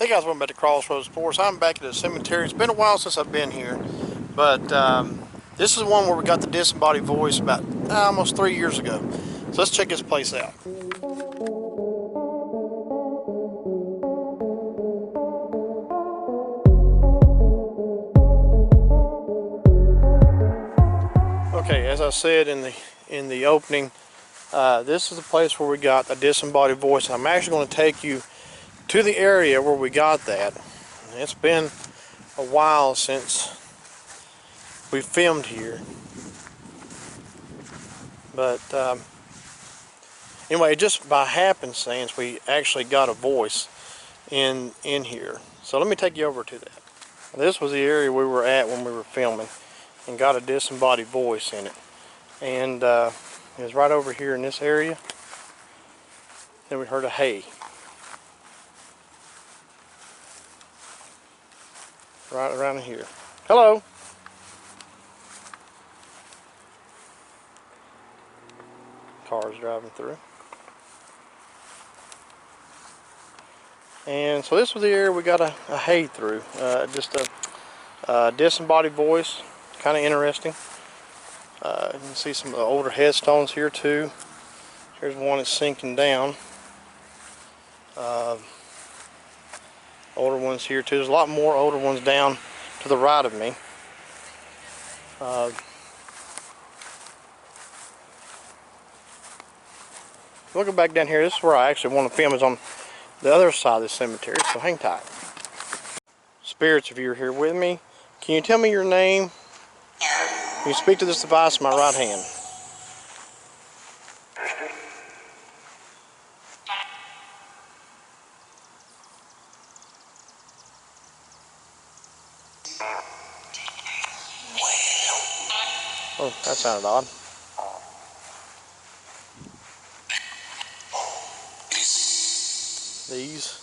Hey guys, welcome back to Crossroads Sports. I'm back at the cemetery. It's been a while since I've been here, but this is one where we got the disembodied voice about almost 3 years ago. So let's check this place out. Okay, as I said in the opening, this is the place where we got a disembodied voice. I'm actually going to take you to the area where we got that. It's been a while since we filmed here, but anyway, just by happenstance, we actually got a voice in here. So let me take you over to that. This was the area we were at when we were filming, and got a disembodied voice in it. And it was right over here in this area. Then we heard a hay. Right around here. Hello. Cars driving through. And so this was the area we got a hay through. Just a disembodied voice. Kind of interesting. You can see some of the older headstones here too. Here's one that's sinking down. Older ones here too. There's a lot more older ones down to the right of me. Looking back down here, this is where I actually want to film, is on the other side of the cemetery, so hang tight. Spirits, if you're here with me, can you tell me your name? Can you speak to this device in my right hand? Oh, that sounded odd. These.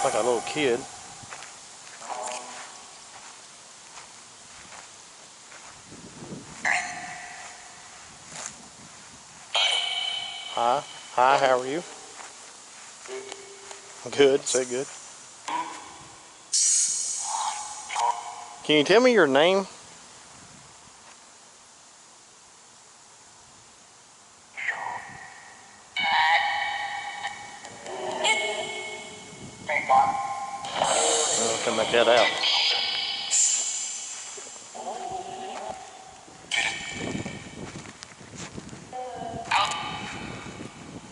Like a little kid. Hi. Hi, how are you? Good, say good. Can you tell me your name? I'll make that out.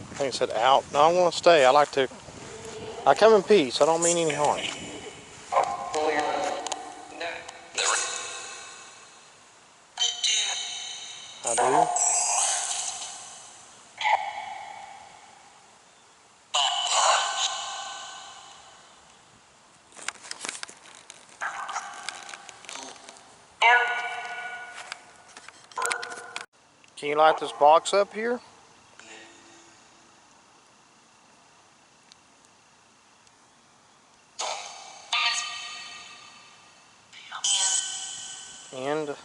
I think it said out. No, I want to stay. I come in peace. I don't mean any harm. I do. Can you light this box up here? And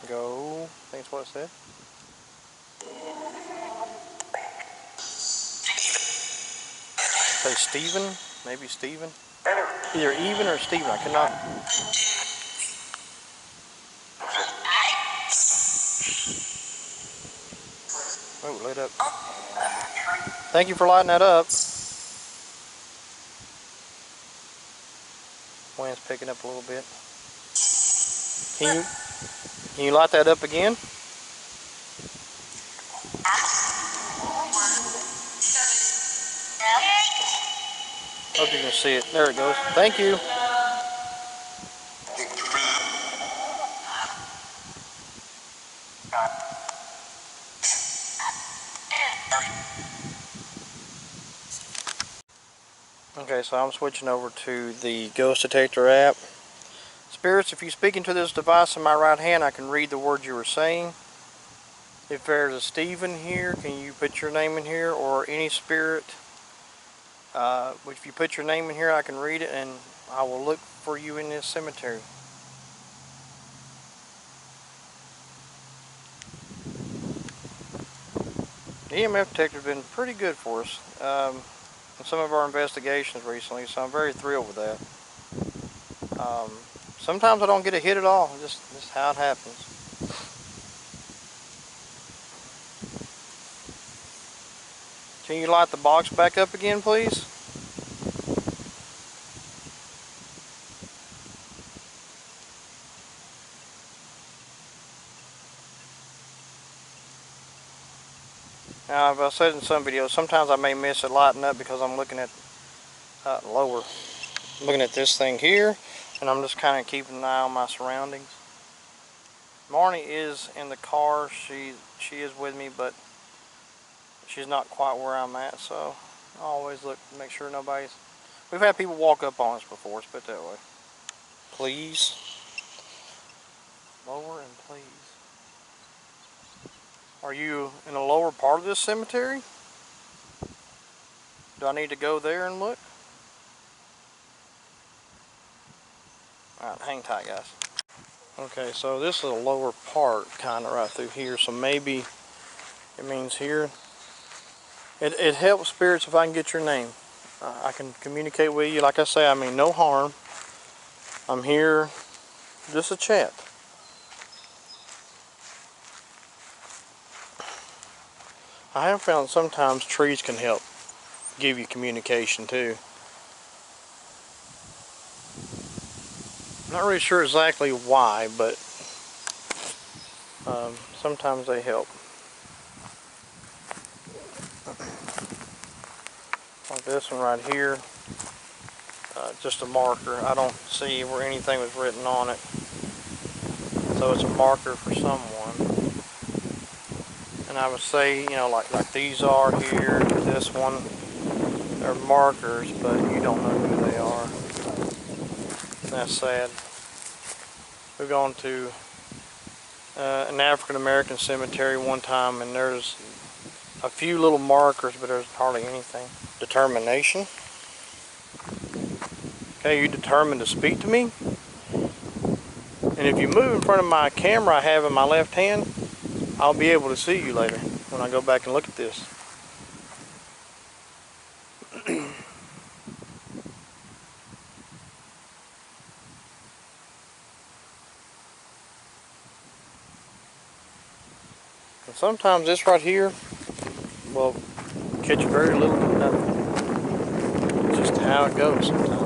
go. I think that's what it said. Say Steven, maybe Steven. Either even or Steven. I cannot. Oh, lit up. Thank you for lighting that up. Wind's picking up a little bit. Can you light that up again? Hope you can see it. There it goes. Thank you. Okay, so I'm switching over to the ghost detector app. Spirits, if you speak into this device in my right hand, I can read the words you were saying. If there's a Stephen here, can you put your name in here, or any spirit? If you put your name in here, I can read it, and I will look for you in this cemetery. The EMF detector has been pretty good for us in some of our investigations recently, so I'm very thrilled with that. Sometimes I don't get a hit at all, just how it happens. Can you light the box back up again, please? Now, as I said in some videos, sometimes I may miss it lighting up because I'm looking at looking at this thing here, and I'm just kind of keeping an eye on my surroundings. Marnie is in the car. She is with me, but she's not quite where I'm at, so I always look to make sure nobody's... We've had people walk up on us before, let's put it that way. Please. Lower and please. Are you in the lower part of this cemetery? Do I need to go there and look? Alright, hang tight, guys. Okay, so this is a lower part kind of right through here, so maybe it means here. It helps, spirits, if I can get your name. I can communicate with you. Like I say, I mean no harm. I'm here just a chat. I have found sometimes trees can help give you communication too. Not really sure exactly why, but sometimes they help. Like this one right here, just a marker. I don't see where anything was written on it, so it's a marker for someone. And I would say, you know, like these are here, this one, they're markers, but you don't know who they are. And that's sad. We've gone to an African American cemetery one time, and there's a few little markers, but there's hardly anything. Determination. Okay, you determined to speak to me? And if you move in front of my camera I have in my left hand, I'll be able to see you later when I go back and look at this. And sometimes this right here will catch very little to nothing. It's just how it goes sometimes.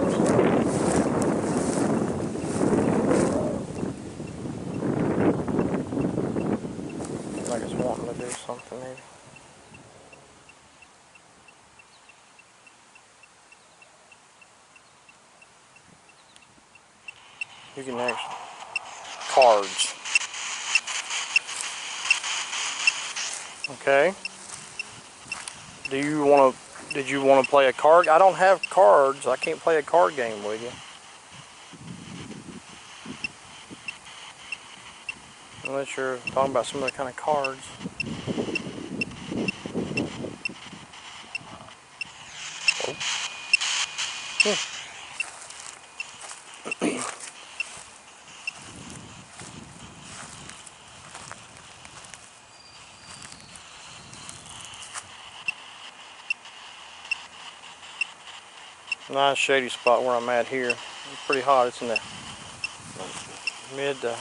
Like it's wanting to do something maybe. You can actually cards. Okay. Did you want to play a card? I don't have cards. I can't play a card game with you. Unless you're talking about some other kind of cards. Oh. Nice shady spot where I'm at here. It's pretty hot. It's in the mid to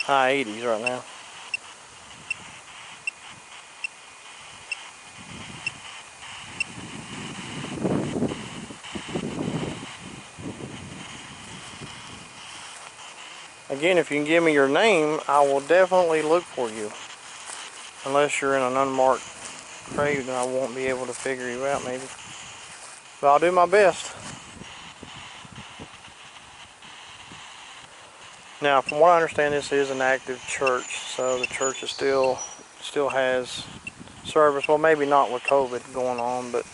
high 80s right now. Again, if you can give me your name, I will definitely look for you. Unless you're in an unmarked grave, then I won't be able to figure you out maybe. But I'll do my best. Now, from what I understand, this is an active church, so the church is still has service. Well, maybe not with COVID going on, but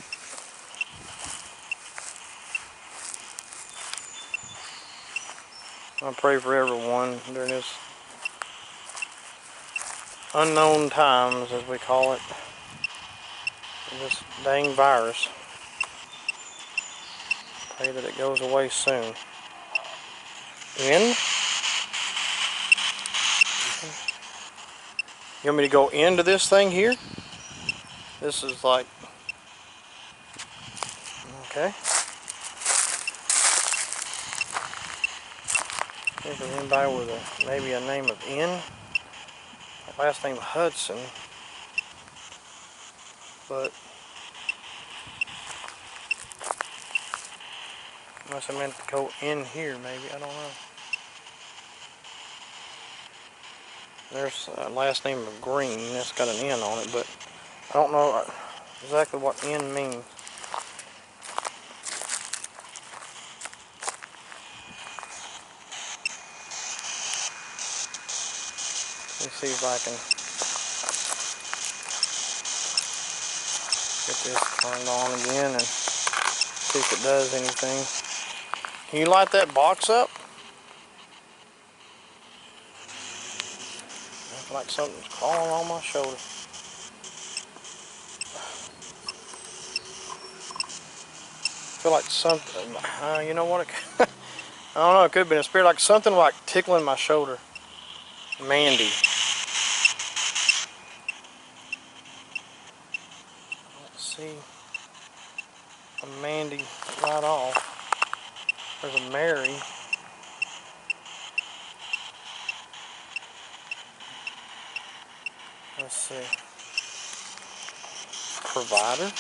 I pray for everyone during this unknown times, as we call it, this dang virus. Pray that it goes away soon. In? You want me to go into this thing here? This is like, okay. If there's anybody with maybe a name of N, last name Hudson, but unless I meant to go in here, maybe, I don't know. There's a last name of Green, that's got an N on it, but I don't know exactly what N means. Let me see if I can get this turned on again and see if it does anything. Can you light that box up? I feel like something's crawling on my shoulder. I feel like something, you know what? I don't know, it could have been a spirit, like something like tickling my shoulder. Mandy. Let's see. A Mandy right off. There's a Mary. Let's see. Provider.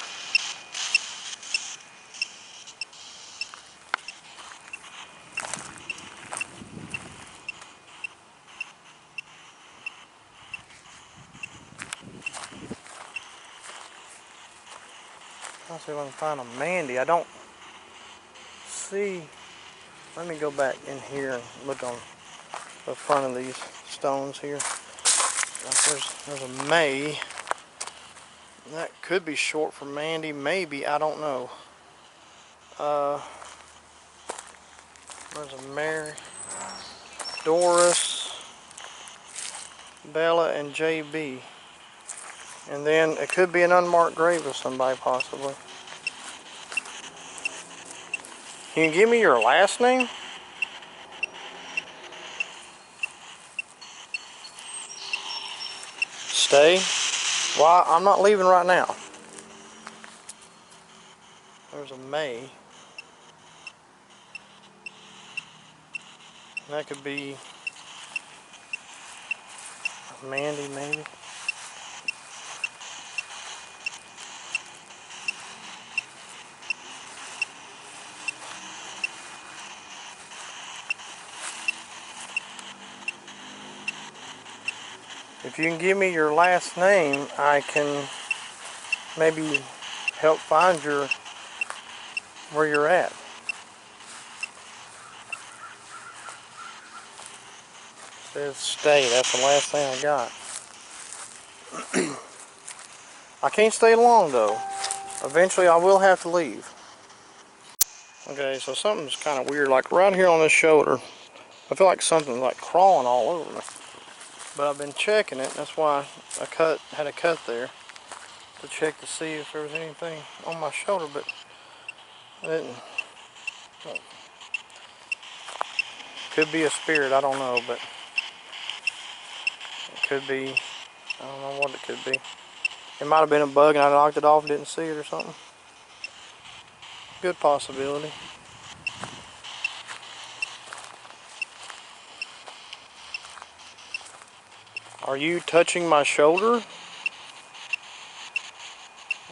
Let's see if I can find a Mandy. I don't see. Let me go back in here and look on the front of these stones here. There's a May. That could be short for Mandy, maybe, I don't know. There's a Mary, Doris, Bella, and JB. And then it could be an unmarked grave of somebody, possibly. Can you give me your last name? Stay? Well, I'm not leaving right now. There's a May. That could be Mandy, maybe. If you can give me your last name, I can maybe help find where you're at. It says stay. That's the last thing I got. I can't stay long though. Eventually I will have to leave. Okay, so something's kind of weird. Like right here on this shoulder, I feel like something's like crawling all over me. But I've been checking it. That's why I had a cut there to check to see if there was anything on my shoulder, but I didn't. Could be a spirit, I don't know, but it could be, I don't know what it could be. It might have been a bug and I knocked it off and didn't see it or something. Good possibility. Are you touching my shoulder?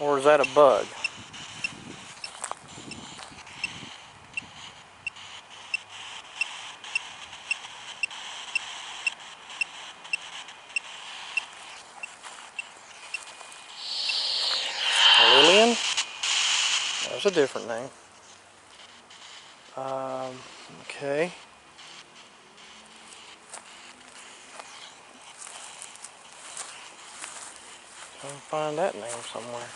Or is that a bug? Lillian? That's a different name. Okay. Trying to find that name somewhere.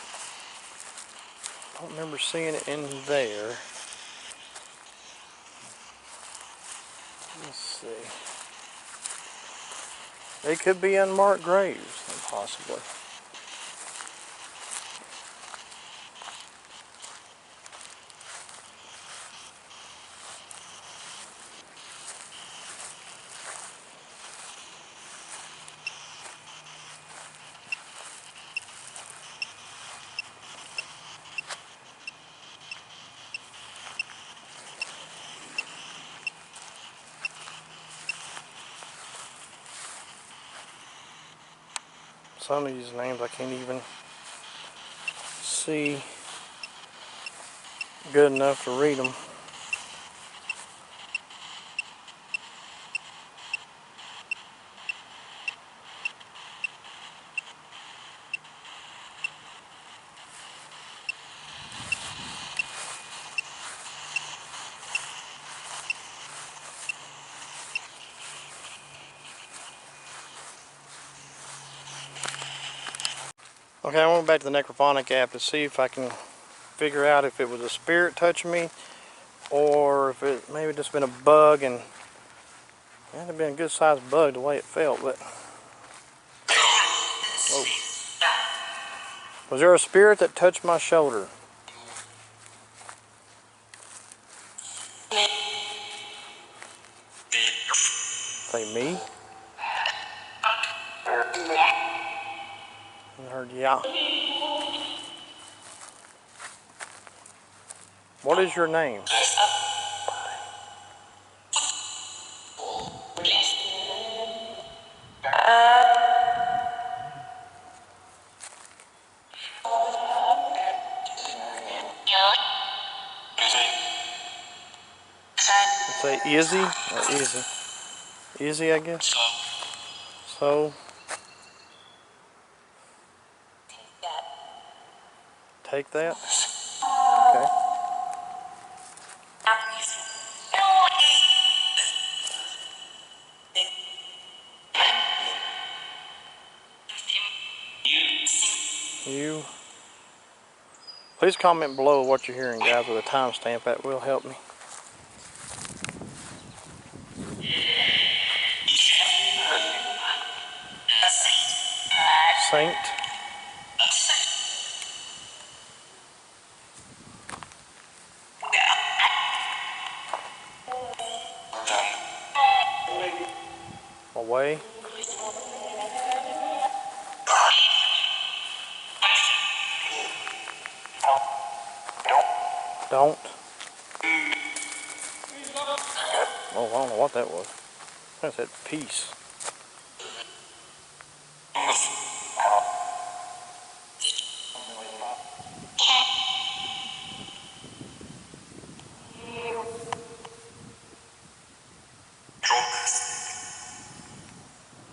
I don't remember seeing it in there. Let's see. They could be unmarked graves, possibly. Some of these names I can't even see good enough to read them. Okay, I went back to the necrophonic app to see if I can figure out if it was a spirit touching me or if it maybe just been a bug, and it had to been a good sized bug the way it felt. But whoa. Was there a spirit that touched my shoulder? Say me? I heard yeah. What is your name? Say Izzy or Izzy? Izzy, I guess. So take that. Okay. You. Please comment below what you're hearing, guys, with a timestamp. That will help me. Saint. Away. Don't. Oh, I don't know what that was. I said peace.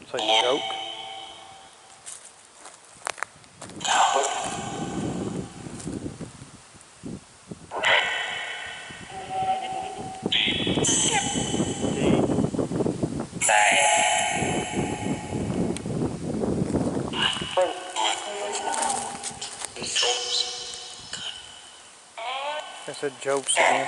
Say joke. I said jokes again.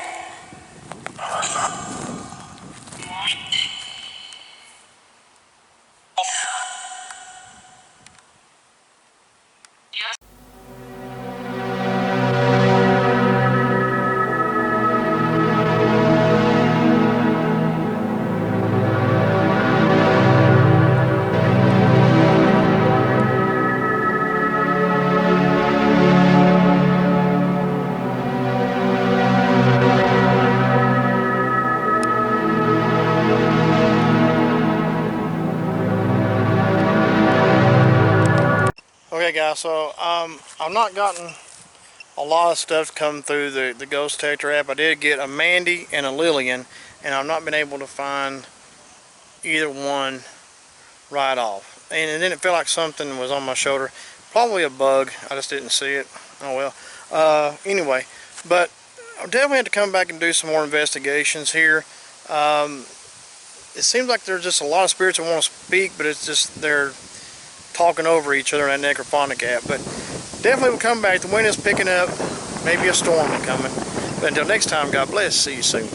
Okay, guys, so I've not gotten a lot of stuff come through the ghost detector app. I did get a Mandy and a Lillian, and I've not been able to find either one right off. And it didn't feel like something was on my shoulder. Probably a bug. I just didn't see it. Oh well. Anyway, but I definitely have to come back and do some more investigations here. It seems like there's just a lot of spirits that want to speak, but it's just they're talking over each other in that necrophonic app. But definitely we'll come back. The wind is picking up. Maybe a storm is coming. But until next time, God bless. See you soon.